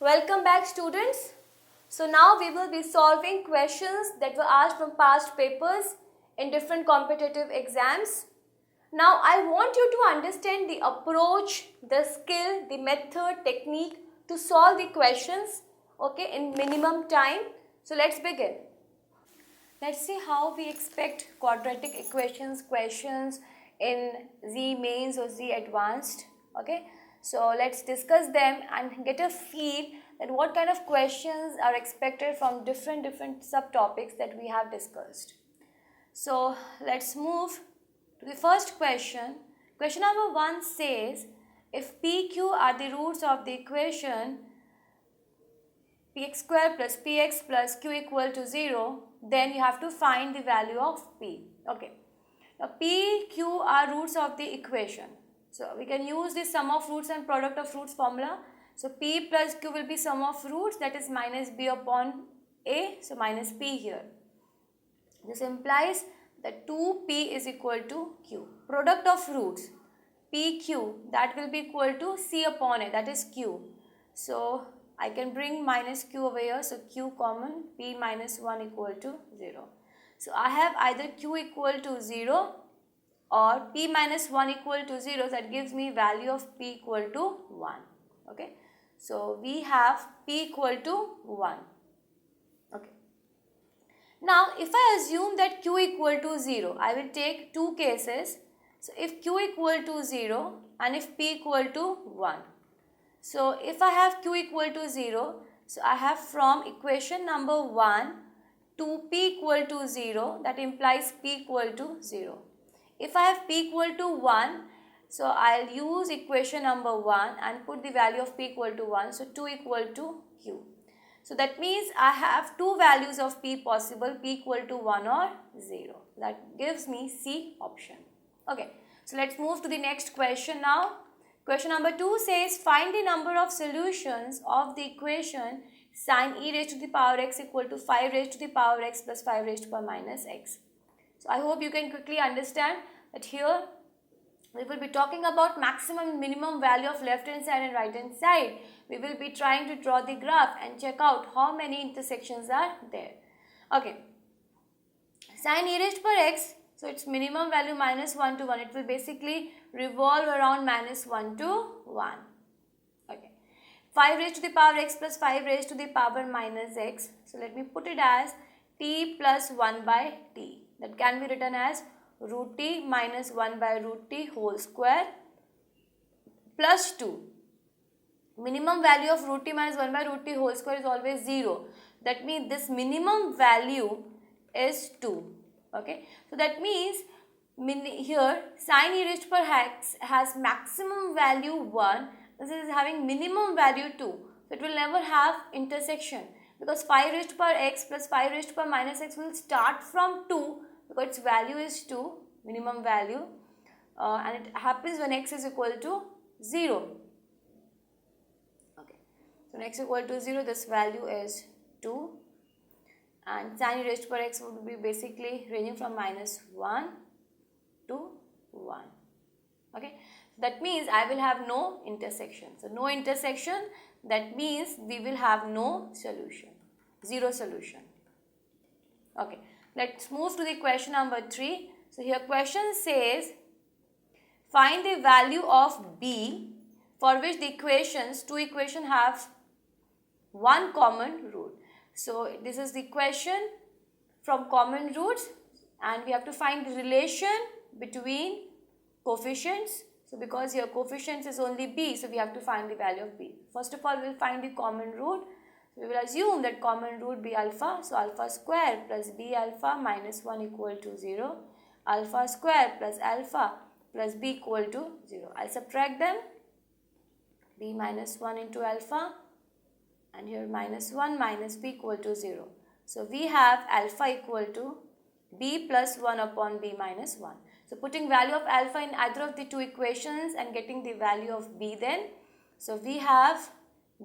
Welcome back, students. So now we will be solving questions that were asked from past papers in different competitive exams. Now I want you to understand the approach, the skill, the method, technique to solve the questions, okay, in minimum time. So let's begin. Let's see how we expect quadratic equations questions in Z mains or Z advanced, okay. So let's discuss them and get a feel that what kind of questions are expected from different subtopics that we have discussed. So let's move to the first question. Question number 1 says, if PQ are the roots of the equation px square plus px plus q equal to 0, then you have to find the value of p. Okay. Now p, q are roots of the equation. So we can use the sum of roots and product of roots formula. So p plus q will be sum of roots, that is minus b upon a. So minus p here. This implies that 2p is equal to q. Product of roots pq, that will be equal to c upon a, that is q. So I can bring minus q over here, so q common, p minus 1 equal to 0. So I have either q equal to 0 or p minus 1 equal to 0, that gives me value of p equal to 1. Okay. So we have p equal to 1. Okay. Now if I assume that q equal to 0, I will take two cases. So if q equal to 0 and if p equal to 1. So if I have q equal to 0, so I have from equation number 1 to p equal to 0, that implies p equal to 0. If I have p equal to 1, so I'll use equation number 1 and put the value of p equal to 1, so 2 equal to q. So that means I have two values of p possible, p equal to 1 or 0. That gives me C option. Okay, so let's move to the next question now. Question number 2 says, find the number of solutions of the equation sin e raised to the power x equal to 5 raised to the power x plus 5 raised to the power minus x. So I hope you can quickly understand that here we will be talking about maximum and minimum value of left hand side and right hand side. We will be trying to draw the graph and check out how many intersections are there. Okay. Sin e raised to power x, so its minimum value minus 1 to 1. It will basically revolve around minus 1 to 1. Okay. 5 raised to the power x plus 5 raised to the power minus x. So let me put it as t plus 1 by t. That can be written as root t minus 1 by root t whole square plus 2. Minimum value of root t minus 1 by root t whole square is always 0. That means this minimum value is 2. Okay. So that means here sin e raised to power x has maximum value 1. This is having minimum value 2. So it will never have intersection, because 5 raised to power x plus 5 raised to power minus x will start from 2 because its value is 2, minimum value, and it happens when x is equal to 0. Okay. So when x is equal to 0, this value is 2. And sin e raised to power x would be basically ranging from minus 1 to 1. Okay. That means I will have no intersection. So no intersection, that means we will have no solution, zero solution. Okay. Let's move to the question number 3. So here question says, find the value of b for which the two equations have one common root. So this is the question from common roots, and we have to find the relation between coefficients. So because here coefficients is only b, so we have to find the value of b. First of all, we will find the common root. We will assume that common root be alpha. So alpha square plus b alpha minus 1 equal to 0. Alpha square plus alpha plus b equal to 0. I'll subtract them. B minus 1 into alpha. And here minus 1 minus b equal to 0. So we have alpha equal to b plus 1 upon b minus 1. So putting value of alpha in either of the two equations and getting the value of b then. So we have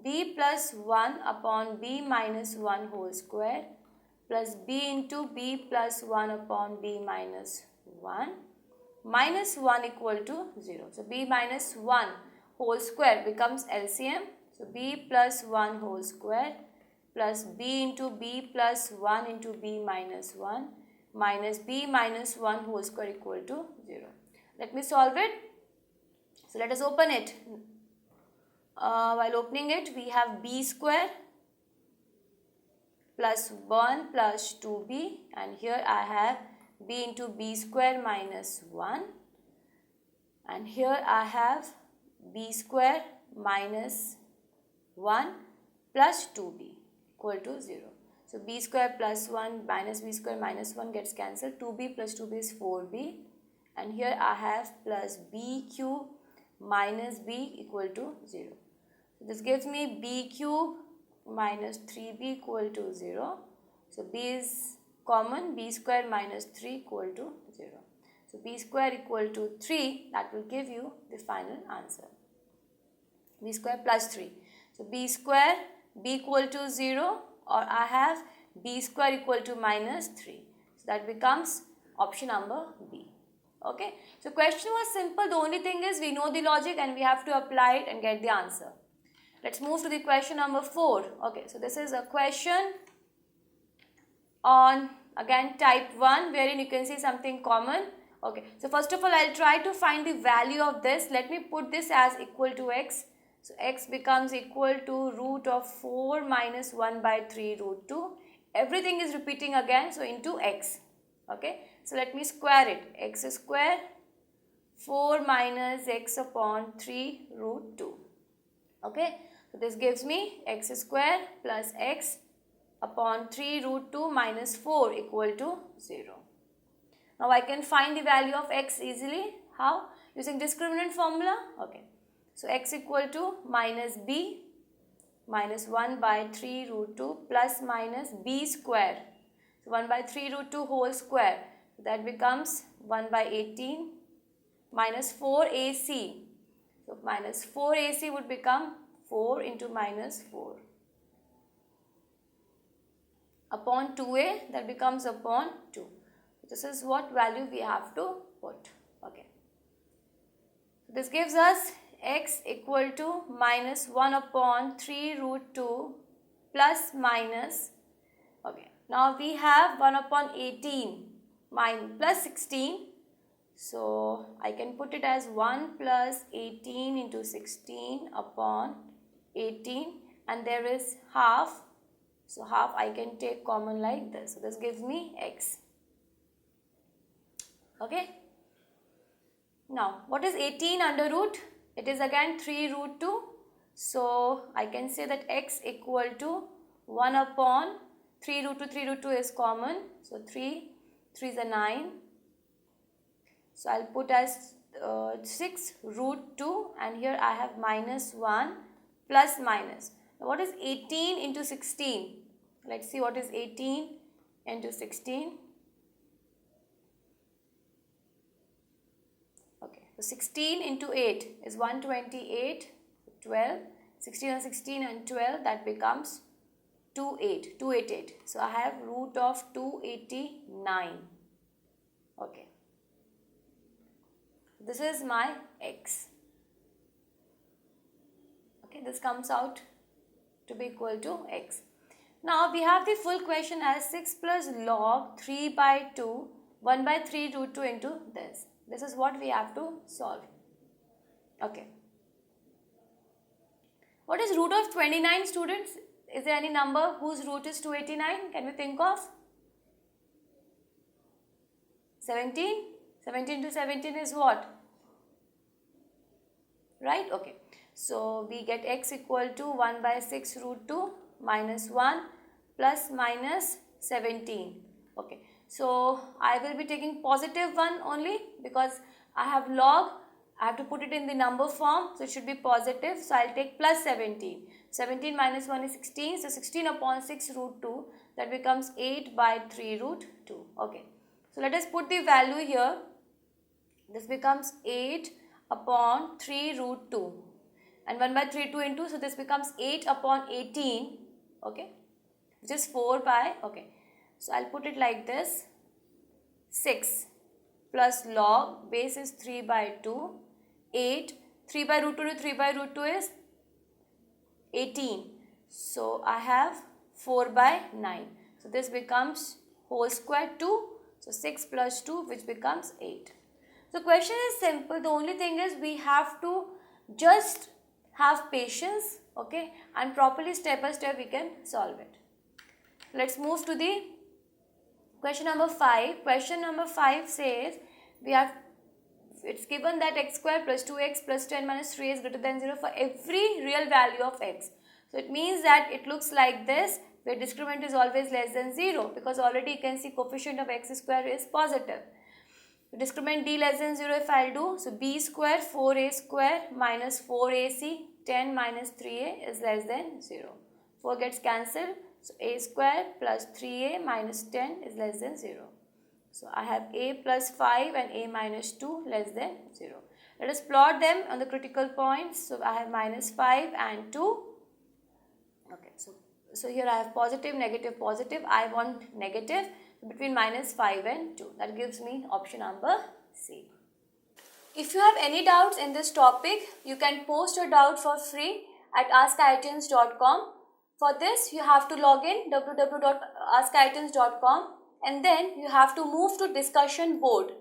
b plus 1 upon b minus 1 whole square plus b into b plus 1 upon b minus 1 minus 1 equal to 0. So b minus 1 whole square becomes LCM. So b plus 1 whole square plus b into b plus 1 into b minus 1 minus b minus 1 whole square equal to 0. Let me solve it. So let us open it. While opening it, we have b square plus 1 plus 2b, and here I have b into b square minus 1, and here I have b square minus 1 plus 2b equal to 0. So b square plus 1 minus b square minus 1 gets cancelled. 2b plus 2b is 4b, and here I have plus b cube minus b equal to 0. So this gives me b cube minus 3b equal to 0. So b is common, b square minus 3 equal to 0. So b square equal to 3, that will give you the final answer. B square plus 3. So b square, b equal to 0, or I have b square equal to minus 3. So that becomes option number B. Okay. So question was simple. The only thing is we know the logic and we have to apply it and get the answer. Let's move to the question number 4. Okay. So this is a question on again type 1 wherein you can see something common. Okay. So first of all, I'll try to find the value of this. Let me put this as equal to x. So x becomes equal to root of 4 minus 1 by 3 root 2. Everything is repeating again, so into x. Okay. So let me square it. X square 4 minus x upon 3 root 2. Okay. So this gives me x square plus x upon 3 root 2 minus 4 equal to 0. Now I can find the value of x easily. How? Using discriminant formula. Okay. So x equal to minus b minus 1 by 3 root 2 plus minus b square. So 1 by 3 root 2 whole square. So that becomes 1 by 18 minus 4ac. So minus 4ac would become 4 into minus 4. Upon 2a, that becomes upon 2. This is what value we have to put. Okay. This gives us x equal to minus 1 upon 3 root 2 plus minus. Okay. Now we have 1 upon 18 plus 16. So I can put it as 1 plus 18 into 16 upon 18, and there is half. So half I can take common like this. So this gives me x. Okay. Now what is 18 under root? It is again 3 root 2. So I can say that x equal to 1 upon 3 root 2. 3 root 2 is common. So 3 is a 9. So I'll put as 6 root 2, and here I have minus 1 plus minus. Now what is 18 into 16? Let's see what is 18 into 16. Okay, so 16 into 8 is 128, 12, 16 and 16 and 12, that becomes 288. So I have root of 289. Okay. This is my x. Okay, this comes out to be equal to x. Now we have the full question as 6 plus log 3 by 2, 1 by 3 root 2 into this. This is what we have to solve. Okay. What is root of 29, students? Is there any number whose root is 289? Can we think of? 17? 17 to 17 is what? Right? Okay. So we get x equal to 1 by 6 root 2 minus 1 plus minus 17. Okay. So I will be taking positive one only because I have log. I have to put it in the number form. So it should be positive. So I'll take plus 17. 17 minus 1 is 16. So 16 upon 6 root 2. That becomes 8 by 3 root 2. Okay. So let us put the value here. This becomes 8 upon 3 root 2. And 1 by 3 2 into. So this becomes 8 upon 18. Okay. Which is 4 by. Okay. So I'll put it like this. 6 plus log base is 3 by 2. 8. 3 by root 2 to 3 by root 2 is 18. So I have 4 by 9. So this becomes whole square 2. So 6 plus 2, which becomes 8. So question is simple. The only thing is we have to just have patience, okay, and properly step by step we can solve it. Let's move to the question number 5. Question number 5 says it's given that x square plus 2x plus 10 minus 3 is greater than 0 for every real value of x. So it means that it looks like this, where discriminant is always less than 0, because already you can see coefficient of x square is positive. Discriminant d less than 0 if I'll do, so b square 4a square minus 4ac 10 minus 3a is less than 0. 4 gets cancelled, so a square plus 3a minus 10 is less than 0. So I have a plus 5 and a minus 2 less than 0. Let us plot them on the critical points. So I have minus 5 and 2. Okay, so here I have positive, negative, positive. I want negative between minus 5 and 2. That gives me option number C. If you have any doubts in this topic, you can post your doubt for free at askiitins.com. For this, you have to log in www.askiitins.com, and then you have to move to discussion board.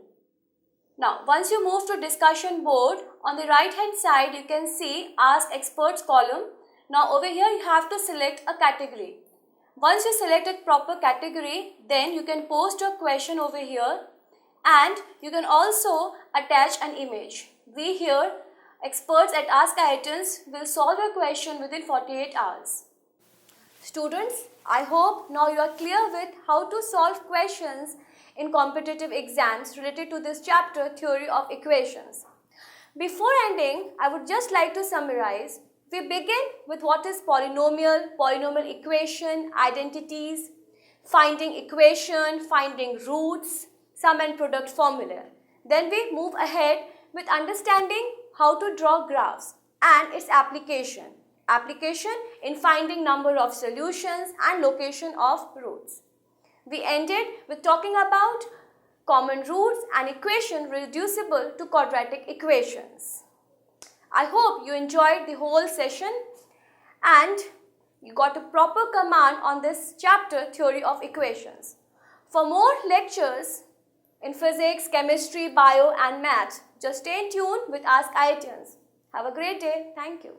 Now, once you move to discussion board, on the right hand side you can see Ask Experts column. Now over here you have to select a category. Once you select a proper category, then you can post your question over here, and you can also attach an image. We here, experts at Ask IITians, will solve your question within 48 hours. Students, I hope now you are clear with how to solve questions in competitive exams related to this chapter, Theory of Equations. Before ending, I would just like to summarize. We begin with what is polynomial, polynomial equation, identities, finding equation, finding roots, sum and product formula. Then we move ahead with understanding how to draw graphs and its application. Application in finding number of solutions and location of roots. We ended with talking about common roots and equation reducible to quadratic equations. I hope you enjoyed the whole session and you got a proper command on this chapter, Theory of Equations. For more lectures in physics, chemistry, bio and maths, just stay tuned with Ask IITians. Have a great day. Thank you.